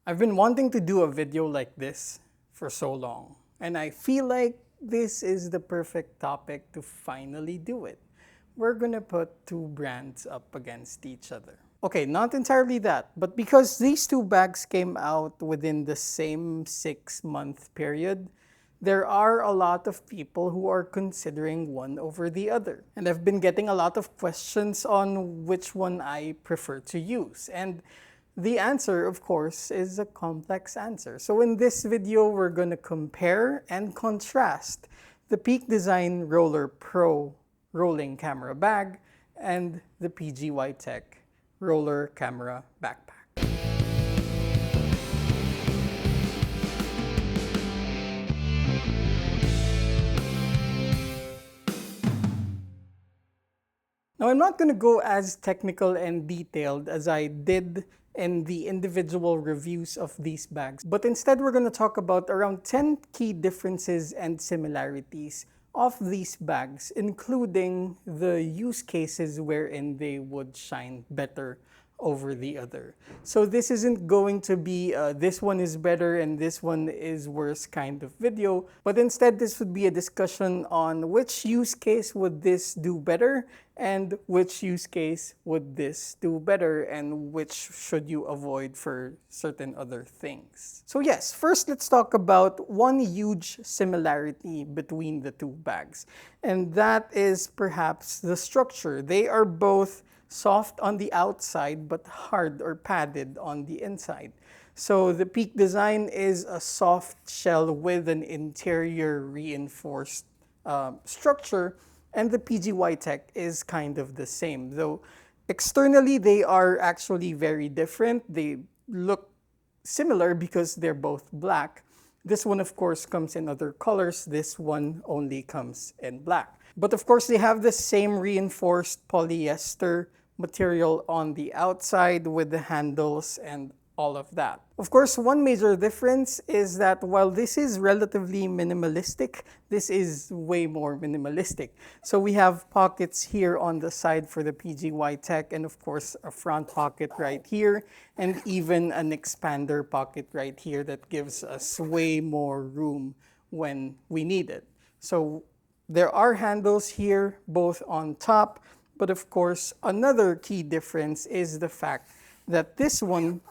I've been wanting to do a video like this for so long, and I feel like this is the perfect topic to finally do it. We're gonna put two brands up against each other. Okay, not entirely that, but because these two bags came out within the same 6-month period, there are a lot of people who are considering one over the other. And I've been getting a lot of questions on which one I prefer to use. And the answer, of course, is a complex answer. So in this video, we're going to compare and contrast the Peak Design Roller Pro rolling camera bag and the PGYTECH roller camera backpack. Now, I'm not going to go as technical and detailed as I did in the individual reviews of these bags, but instead we're going to talk about around 10 key differences and similarities of these bags, including the use cases wherein they would shine better over the other. So this isn't going to be this one is better and this one is worse kind of video, but instead this would be a discussion on which use case would this do better and which use case would this do better and which should you avoid for certain other things. So yes, first let's talk about one huge similarity between the two bags, and that is perhaps the structure. They are both soft on the outside but hard or padded on the inside. So the Peak Design is a soft shell with an interior reinforced structure, and the PGYTECH is kind of the same. Though externally they are actually very different. They look similar because they're both black. This one, of course, comes in other colors. This one only comes in black. But of course, they have the same reinforced polyester material on the outside with the handles and all of that. Of course, one major difference is that while this is relatively minimalistic, this is way more minimalistic. So we have pockets here on the side for the PGYTECH, and of course a front pocket right here, and even an expander pocket right here that gives us way more room when we need it. So there are handles here, both on top, but of course another key difference is the fact that this one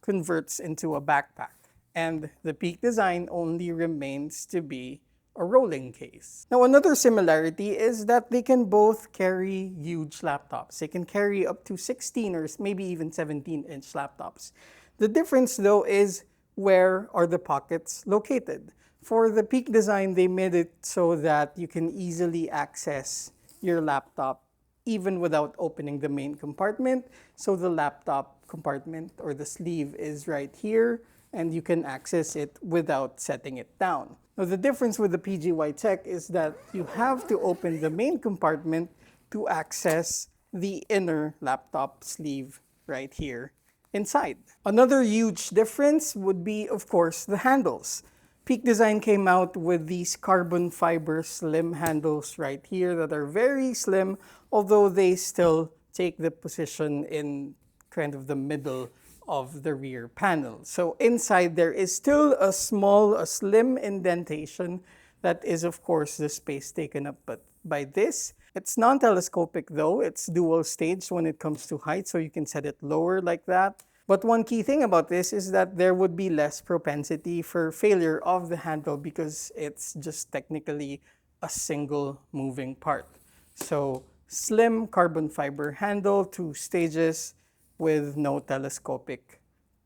converts into a backpack, and the Peak Design only remains to be a rolling case. Now, another similarity is that they can both carry huge laptops. They can carry up to 16 or maybe even 17-inch laptops. The difference, though, is where are the pockets located. For the Peak Design, they made it so that you can easily access your laptop even without opening the main compartment. So the laptop compartment or the sleeve is right here, and you can access it without setting it down. Now the difference with the PGYTECH is that you have to open the main compartment to access the inner laptop sleeve right here inside. Another huge difference would be, of course, the handles. Peak Design came out with these carbon fiber slim handles right here that are very slim, although they still take the position in kind of the middle of the rear panel. So inside there is still a slim indentation that is, of course, the space taken up by this. It's non-telescopic though. It's dual stage when it comes to height, so you can set it lower like that. But one key thing about this is that there would be less propensity for failure of the handle because it's just technically a single moving part. So slim carbon fiber handle, 2 stages with no telescopic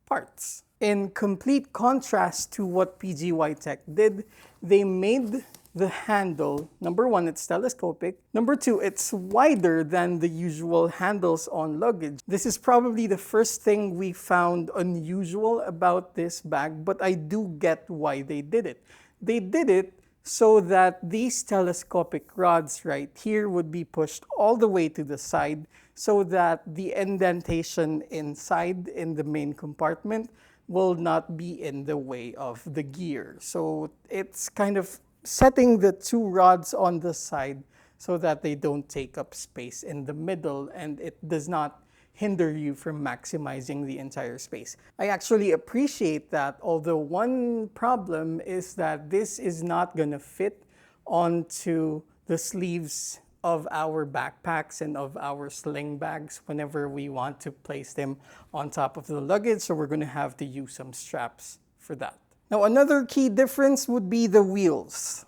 parts. In complete contrast to what PGYTECH did, they made the handle, number one, it's telescopic. Number two, it's wider than the usual handles on luggage. This is probably the first thing we found unusual about this bag, but I do get why they did it. They did it so that these telescopic rods right here would be pushed all the way to the side so that the indentation inside in the main compartment will not be in the way of the gear. So it's kind of setting the two rods on the side so that they don't take up space in the middle and it does not hinder you from maximizing the entire space. I actually appreciate that, although one problem is that this is not gonna fit onto the sleeves of our backpacks and of our sling bags whenever we want to place them on top of the luggage, so we're gonna have to use some straps for that. Now, another key difference would be the wheels.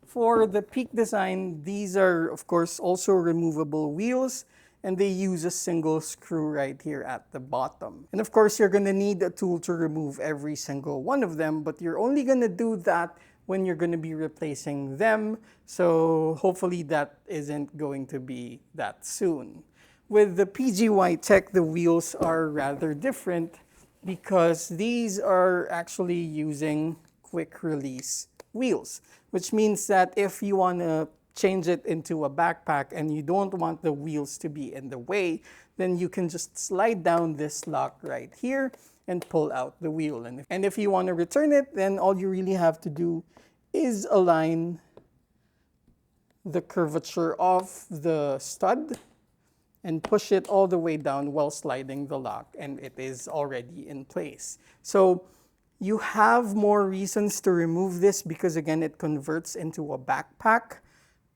For the Peak design, these are, of course, also removable wheels, and they use a single screw right here at the bottom. And of course, you're gonna need a tool to remove every single one of them, but you're only gonna do that when you're gonna be replacing them, so hopefully that isn't going to be that soon. With the PGYTECH, the wheels are rather different because these are actually using quick release wheels, which means that if you want to change it into a backpack and you don't want the wheels to be in the way, then you can just slide down this lock right here and pull out the wheel. And if you want to return it, then all you really have to do is align the curvature of the stud and push it all the way down while sliding the lock, and it is already in place. So you have more reasons to remove this because, again, it converts into a backpack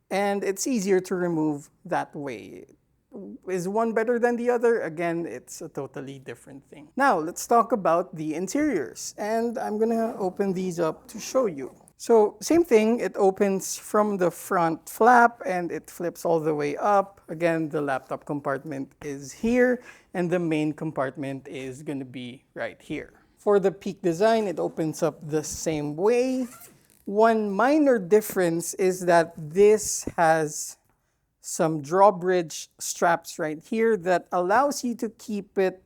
and it's easier to remove that way. Is one better than the other? Again, it's a totally different thing. Now, let's talk about the interiors, and I'm gonna open these up to show you. So, same thing, it opens from the front flap and it flips all the way up. Again, the laptop compartment is here and the main compartment is gonna be right here. For the Peak design, it opens up the same way. One minor difference is that this has some drawbridge straps right here that allows you to keep it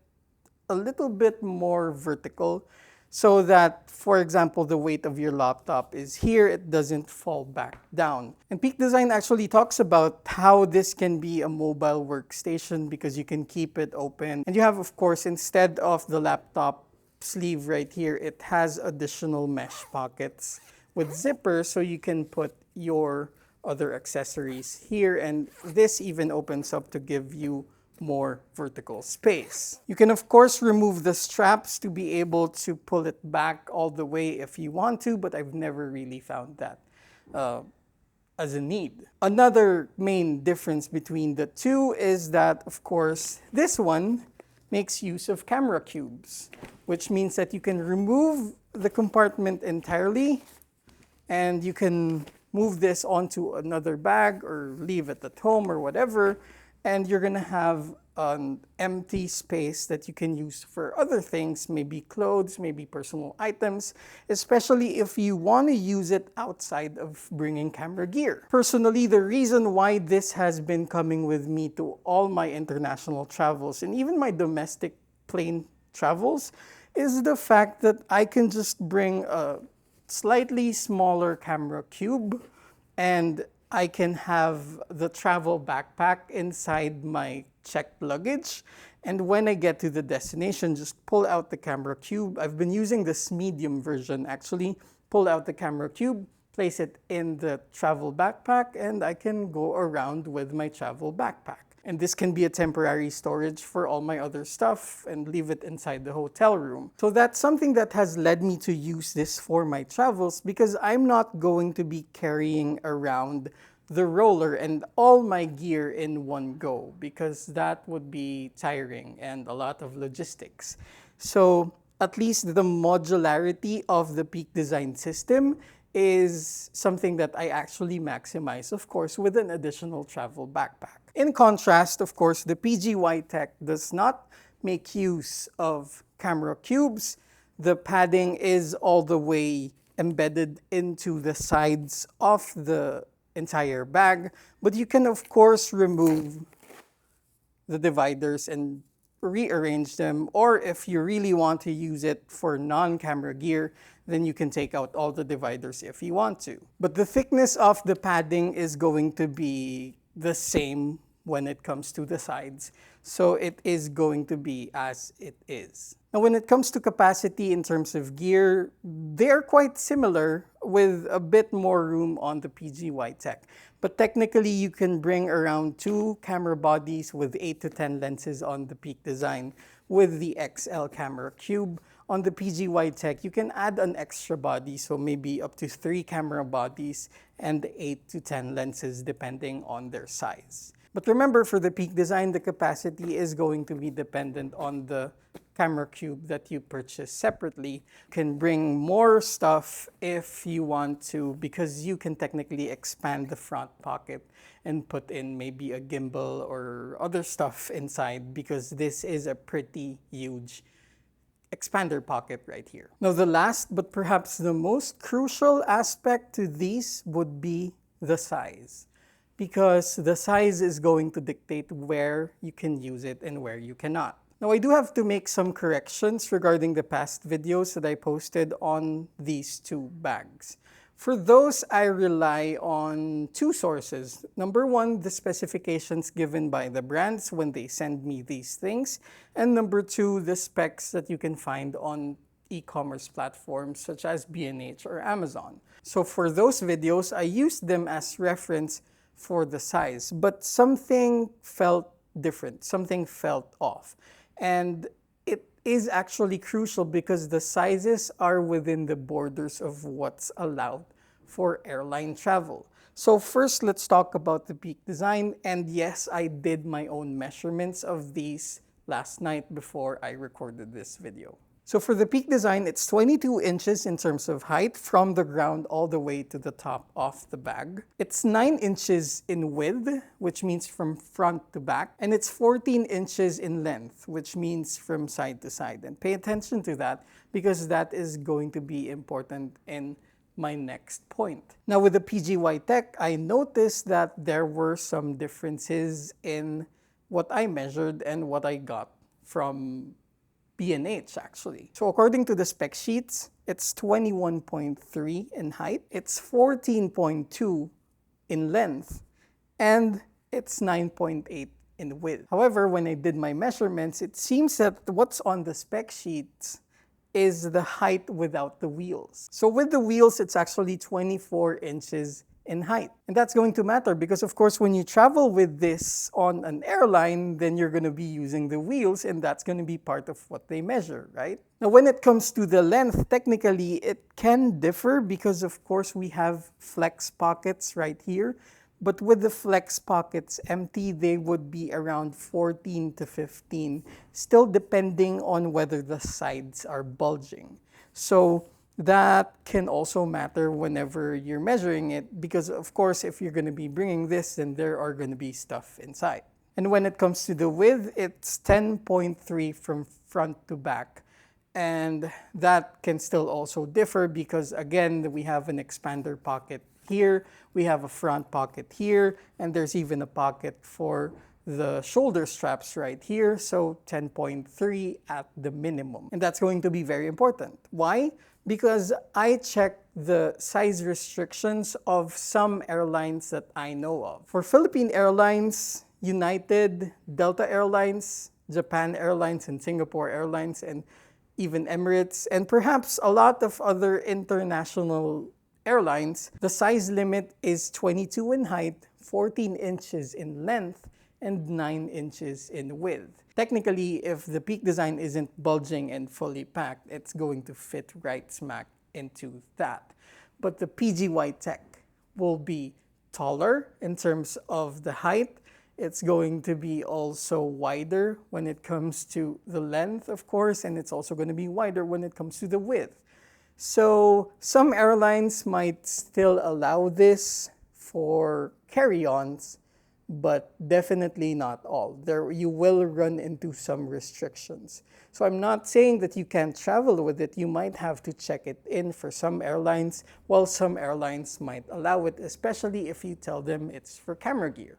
a little bit more vertical so that, for example, the weight of your laptop is here, it doesn't fall back down. And Peak Design actually talks about how this can be a mobile workstation because you can keep it open. And you have, of course, instead of the laptop sleeve right here, it has additional mesh pockets with zippers so you can put your other accessories here, and this even opens up to give you more vertical space. You can of course remove the straps to be able to pull it back all the way if you want to, but I've never really found that as a need. Another main difference between the two is that, of course, this one makes use of camera cubes, which means that you can remove the compartment entirely and you can move this onto another bag or leave it at home or whatever, and you're gonna have an empty space that you can use for other things, maybe clothes, maybe personal items, especially if you want to use it outside of bringing camera gear. Personally, the reason why this has been coming with me to all my international travels and even my domestic plane travels is the fact that I can just bring a slightly smaller camera cube and I can have the travel backpack inside my checked luggage. And when I get to the destination, just pull out the camera cube. I've been using this medium version actually. Pull out the camera cube, place it in the travel backpack, and I can go around with my travel backpack. And this can be a temporary storage for all my other stuff and leave it inside the hotel room. So that's something that has led me to use this for my travels because I'm not going to be carrying around the roller and all my gear in one go because that would be tiring and a lot of logistics. So at least the modularity of the Peak Design system is something that I actually maximize, of course, with an additional travel backpack. In contrast, of course, the PGYTECH does not make use of camera cubes. The padding is all the way embedded into the sides of the entire bag, but you can, of course, remove the dividers and rearrange them, or if you really want to use it for non-camera gear, then you can take out all the dividers if you want to. But the thickness of the padding is going to be the same when it comes to the sides, so it is going to be as it is. Now, when it comes to capacity in terms of gear, they're quite similar with a bit more room on the PGYTECH. But technically, you can bring around 2 camera bodies with 8 to 10 lenses on the Peak Design with the XL camera cube. On the PGYTECH, you can add an extra body, so maybe up to 3 camera bodies and 8 to 10 lenses depending on their size. But remember, for the Peak Design, the capacity is going to be dependent on the camera cube that you purchase separately. You can bring more stuff if you want to, because you can technically expand the front pocket and put in maybe a gimbal or other stuff inside, because this is a pretty huge expander pocket right here. Now, the last but perhaps the most crucial aspect to these would be the size, because the size is going to dictate where you can use it and where you cannot. Now, I do have to make some corrections regarding the past videos that I posted on these 2 bags. For those, I rely on 2 sources. Number 1, the specifications given by the brands when they send me these things. And number 2, the specs that you can find on e-commerce platforms such as B&H or Amazon. So for those videos, I used them as reference for the size, but something felt different, something felt off. And it is actually crucial because the sizes are within the borders of what's allowed for airline travel. So first, let's talk about the Peak Design. And yes, I did my own measurements of these last night before I recorded this video. So for the Peak Design, it's 22 inches in terms of height from the ground all the way to the top of the bag. It's 9 inches in width, which means from front to back. And it's 14 inches in length, which means from side to side. And pay attention to that, because that is going to be important in my next point. Now, with the PGYTECH, I noticed that there were some differences in what I measured and what I got from B&H actually. So according to the spec sheets, it's 21.3 in height, it's 14.2 in length, and it's 9.8 in width. However, when I did my measurements, it seems that what's on the spec sheets is the height without the wheels. So with the wheels, it's actually 24 inches in height. And that's going to matter because, of course, when you travel with this on an airline, then you're going to be using the wheels, and that's going to be part of what they measure, right? Now, when it comes to the length, technically, it can differ because, of course, we have flex pockets right here. But with the flex pockets empty, they would be around 14 to 15, still depending on whether the sides are bulging. So that can also matter whenever you're measuring it because, of course, if you're going to be bringing this, then there are going to be stuff inside. And when it comes to the width, it's 10.3 from front to back. And that can still also differ because, again, we have an expander pocket here, we have a front pocket here, and there's even a pocket for the shoulder straps right here, so 10.3 at the minimum. And that's going to be very important. Why? Because I checked the size restrictions of some airlines that I know of. For Philippine Airlines, United, Delta Airlines, Japan Airlines, and Singapore Airlines, and even Emirates, and perhaps a lot of other international airlines, the size limit is 22 in height, 14 inches in length, and 9 inches in width. Technically, if the Peak Design isn't bulging and fully packed, it's going to fit right smack into that. But the PGYTECH will be taller in terms of the height. It's going to be also wider when it comes to the length, of course, and it's also going to be wider when it comes to the width. So some airlines might still allow this for carry-ons, but definitely not all. You will run into some restrictions. So I'm not saying that you can't travel with it. You might have to check it in for some airlines, while some airlines might allow it, especially if you tell them it's for camera gear.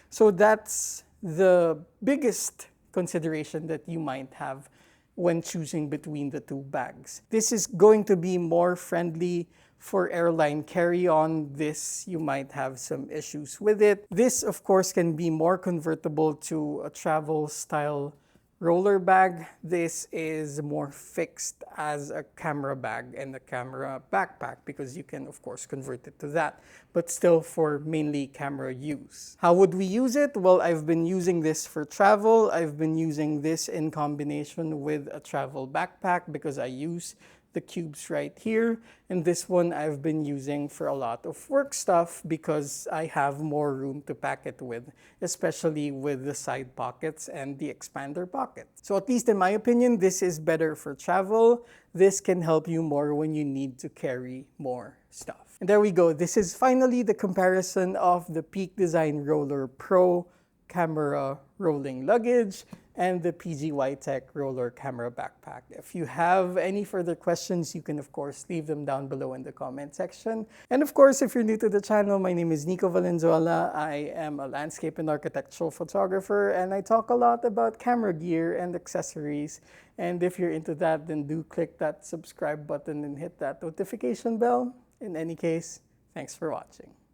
So that's the biggest consideration that you might have when choosing between the two bags. This is going to be more friendly for airline carry-on. This, you might have some issues with it. This, of course, can be more convertible to a travel style roller bag. This is more fixed as a camera bag and a camera backpack because you can of course convert it to that, but still for mainly camera use. How would we use it? Well, I've been using this for travel. I've been using this in combination with a travel backpack because I use the cubes right here. And this one I've been using for a lot of work stuff because I have more room to pack it with, especially with the side pockets and the expander pocket. So at least in my opinion, this is better for travel. This can help you more when you need to carry more stuff. And there we go. This is finally the comparison of the Peak Design Roller Pro camera rolling luggage and the PGYTECH roller camera backpack. If you have any further questions, you can of course leave them down below in the comment section. And of course, if you're new to the channel, my name is Nicco Valenzuela. I am a landscape and architectural photographer, and I talk a lot about camera gear and accessories. And if you're into that, then do click that subscribe button and hit that notification bell. In any case, thanks for watching.